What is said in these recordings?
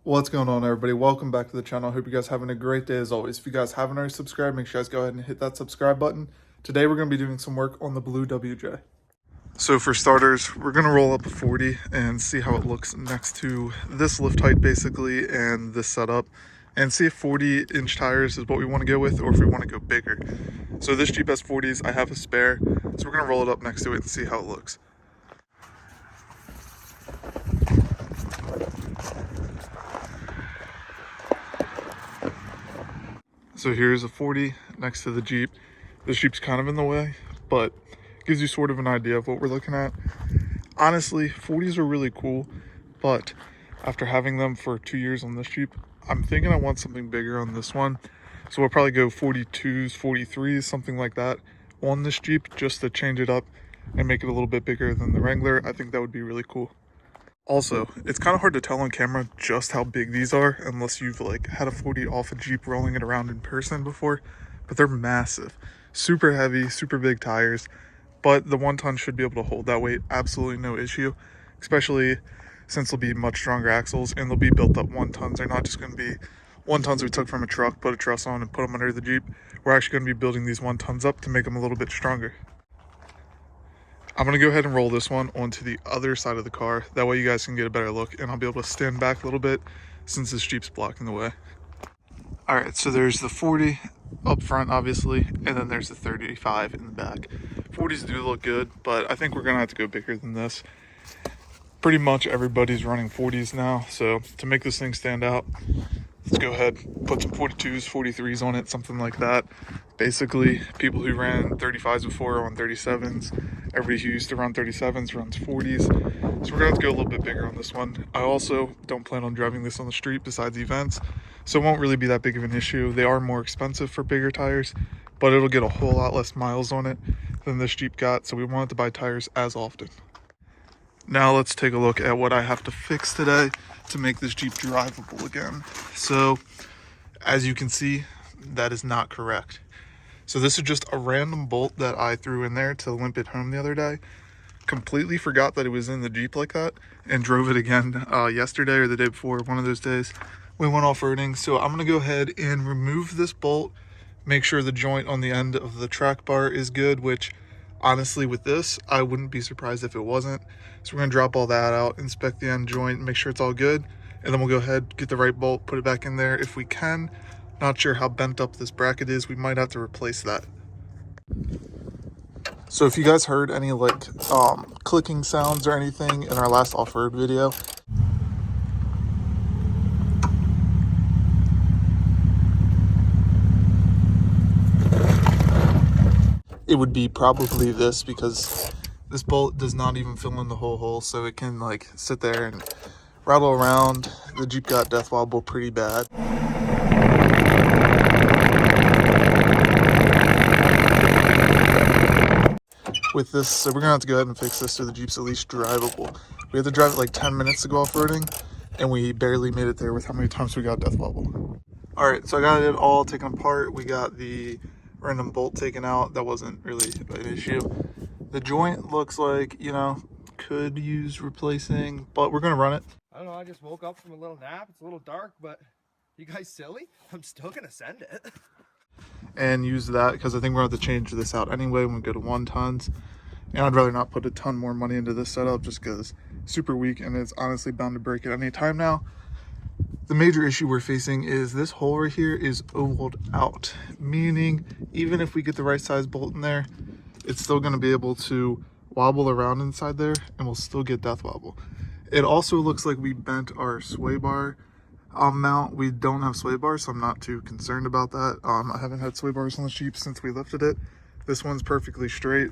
What's going on, everybody? Welcome back to the channel. I hope you guys are having a great day as always. If you guys haven't already subscribed, make sure you guys go ahead and hit that subscribe button. Today we're going to be doing some work on the blue WJ. So for starters, we're going to roll up a 40 and see how it looks next to this lift height basically and this setup, and see if 40-inch tires is what we want to go with or if we want to go bigger. So this Jeep has 40s, I have a spare, so we're going to roll it up next to it and see how it looks. So here's a 40 next to the Jeep. This Jeep's kind of in the way, but gives you sort of an idea of what we're looking at. Honestly, 40s are really cool, but after having them for 2 years on this Jeep, I'm thinking I want something bigger on this one. So we'll probably go 42s, 43s, something like that on this Jeep, just to change it up and make it a little bit bigger than the Wrangler. I think that would be really cool. Also, it's kind of hard to tell on camera just how big these are unless you've like had a 40 off a Jeep rolling it around in person before, but they're massive, super heavy, super big tires, but the 1 ton should be able to hold that weight, absolutely no issue, especially since they'll be much stronger axles and they'll be built up 1 tons. They're not just going to be 1 tons we took from a truck, put a truss on and put them under the Jeep. We're actually going to be building these 1 tons up to make them a little bit stronger. I'm going to go ahead and roll this one onto the other side of the car. That way you guys can get a better look and I'll be able to stand back a little bit since this Jeep's blocking the way. All right, so there's the 40 up front, obviously, and then there's the 35 in the back. 40s do look good, but I think we're going to have to go bigger than this. Pretty much everybody's running 40s now, so to make this thing stand out, let's go ahead, put some 42s, 43s on it, something like that. Basically, people who ran 35s before are on 37s. Everybody who used to run 37s runs 40s. So we're going to have to go a little bit bigger on this one. I also don't plan on driving this on the street besides events, so it won't really be that big of an issue. They are more expensive for bigger tires, but it'll get a whole lot less miles on it than this Jeep got, so we won't have to buy tires as often. Now let's take a look at what I have to fix today to make this Jeep drivable again. So as you can see, that is not correct. So this is just a random bolt that I threw in there to limp it home the other day. Completely forgot that it was in the Jeep like that and drove it again yesterday or the day before, one of those days. We went off-roading, so I'm gonna go ahead and remove this bolt, make sure the joint on the end of the track bar is good, which honestly with this, I wouldn't be surprised if it wasn't. So we're gonna drop all that out, inspect the end joint, make sure it's all good, and then we'll go ahead, get the right bolt, put it back in there if we can. Not sure how bent up this bracket is. We might have to replace that. So if you guys heard any like clicking sounds or anything in our last off-road video, it would be probably this, because this bolt does not even fill in the whole hole, so it can like sit there and rattle around. The Jeep got death wobble pretty bad. With this, so we're gonna have to go ahead and fix this so the Jeep's at least drivable. We had to drive it like 10 minutes to go off-roading, and we barely made it there with how many times we got death wobble. All right, so I got it all taken apart. We got the random bolt taken out. That wasn't really an issue. The joint looks like, you know, could use replacing, but we're gonna run it. I don't know, I just woke up from a little nap. It's a little dark, but you guys silly? I'm still gonna send it. And use that, because I think we're going to have to change this out anyway when we go to 1 tons. And I'd rather not put a ton more money into this setup just because it's super weak and it's honestly bound to break at any time now. The major issue we're facing is this hole right here is ovaled out, meaning even if we get the right size bolt in there, it's still going to be able to wobble around inside there and we'll still get death wobble. It also looks like we bent our sway bar mount. We don't have sway bars, so I'm not too concerned about that. I haven't had sway bars on the Jeep since we lifted it. This one's perfectly straight.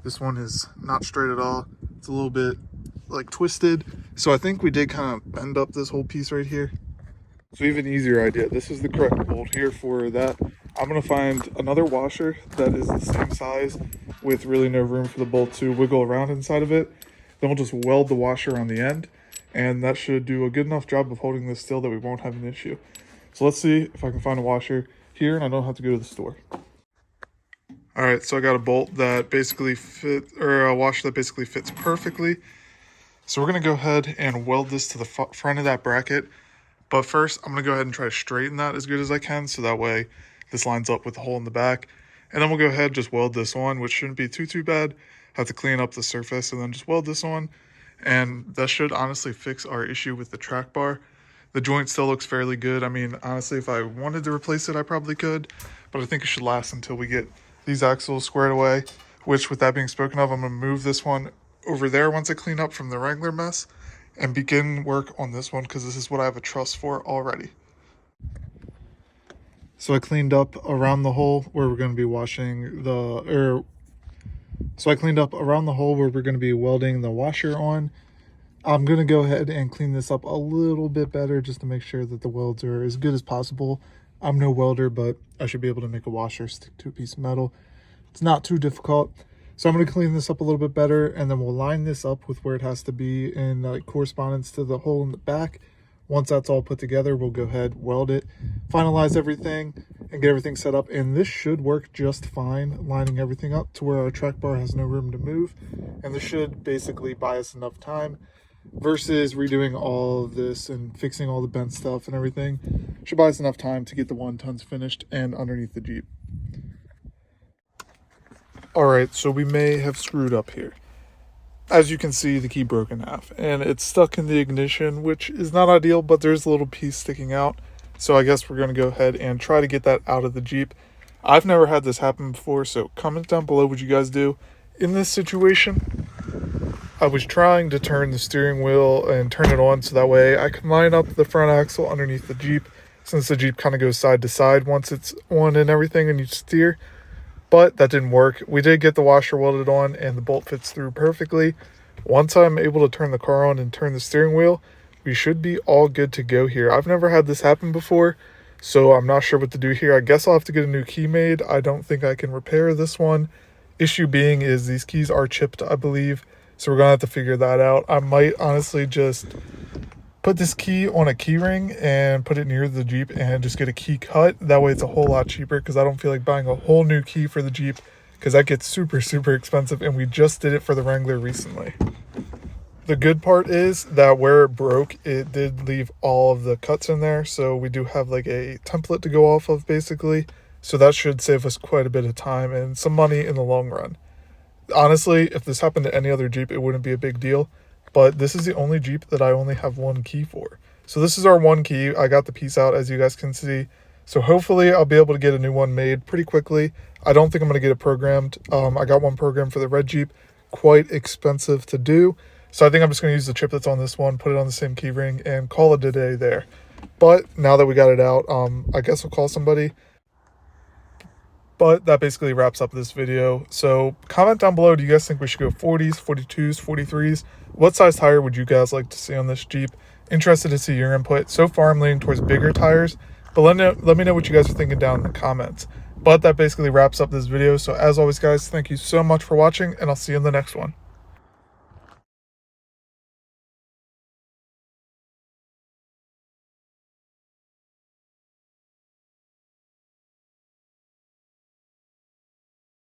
This one is not straight at all. It's a little bit like twisted. So I think we did kind of bend up this whole piece right here. So we have an easier idea. This is the correct bolt here for that. I'm gonna find another washer that is the same size with really no room for the bolt to wiggle around inside of it. Then we'll just weld the washer on the end, and that should do a good enough job of holding this still that we won't have an issue. So let's see if I can find a washer here and I don't have to go to the store. All right, so I got a bolt that basically a washer that basically fits perfectly. So we're gonna go ahead and weld this to the front of that bracket. But first, I'm going to go ahead and try to straighten that as good as I can, so that way this lines up with the hole in the back. And then we'll go ahead and just weld this on, which shouldn't be too bad. Have to clean up the surface and then just weld this on. And that should honestly fix our issue with the track bar. The joint still looks fairly good. I mean, honestly, if I wanted to replace it, I probably could. But I think it should last until we get these axles squared away. Which, with that being spoken of, I'm going to move this one over there once I clean up from the Wrangler mess and begin work on this one, because this is what I have a truss for already. So I cleaned up around the hole where we're going to be washing the, so I cleaned up around the hole where we're going to be welding the washer on. I'm going to go ahead and clean this up a little bit better just to make sure that the welds are as good as possible. I'm no welder, but I should be able to make a washer stick to a piece of metal. It's not too difficult. So I'm going to clean this up a little bit better, and then we'll line this up with where it has to be in correspondence to the hole in the back. Once that's all put together, we'll go ahead, weld it, finalize everything, and get everything set up. And this should work just fine, lining everything up to where our track bar has no room to move. And this should basically buy us enough time versus redoing all of this and fixing all the bent stuff and everything. Should buy us enough time to get the 1 tons finished and underneath the Jeep. Alright, so we may have screwed up here. As you can see, the key broke in half, and it's stuck in the ignition, which is not ideal, but there's a little piece sticking out. So I guess we're going to go ahead and try to get that out of the Jeep. I've never had this happen before, so comment down below what you guys do in this situation. I was trying to turn the steering wheel and turn it on so that way I can line up the front axle underneath the Jeep, since the Jeep kind of goes side to side once it's on and everything and you steer. But that didn't work. We did get the washer welded on and the bolt fits through perfectly. Once I'm able to turn the car on and turn the steering wheel, we should be all good to go here. I've never had this happen before, so I'm not sure what to do here. I guess I'll have to get a new key made. I don't think I can repair this one. Issue being is these keys are chipped, I believe, so we're going to have to figure that out. I might honestly just put this key on a key ring and put it near the Jeep and just get a key cut. That way it's a whole lot cheaper, because I don't feel like buying a whole new key for the Jeep, because that gets super expensive, and we just did it for the Wrangler recently. The good part is that where it broke, it did leave all of the cuts in there, so we do have like a template to go off of basically, so that should save us quite a bit of time and some money in the long run. Honestly, if this happened to any other Jeep, it wouldn't be a big deal. But this is the only Jeep that I only have 1 key for. So this is our 1 key. I got the piece out, as you guys can see. So hopefully I'll be able to get a new one made pretty quickly. I don't think I'm going to get it programmed. I got one programmed for the red Jeep. Quite expensive to do. So I think I'm just going to use the chip that's on this one, put it on the same key ring, and call it a day there. But now that we got it out, I guess we'll call somebody. But that basically wraps up this video. So comment down below, do you guys think we should go 40s, 42s, 43s? What size tire would you guys like to see on this Jeep? Interested to see your input. So far I'm leaning towards bigger tires, but let me know what you guys are thinking down in the comments. But that basically wraps up this video. So as always guys, thank you so much for watching, and I'll see you in the next one.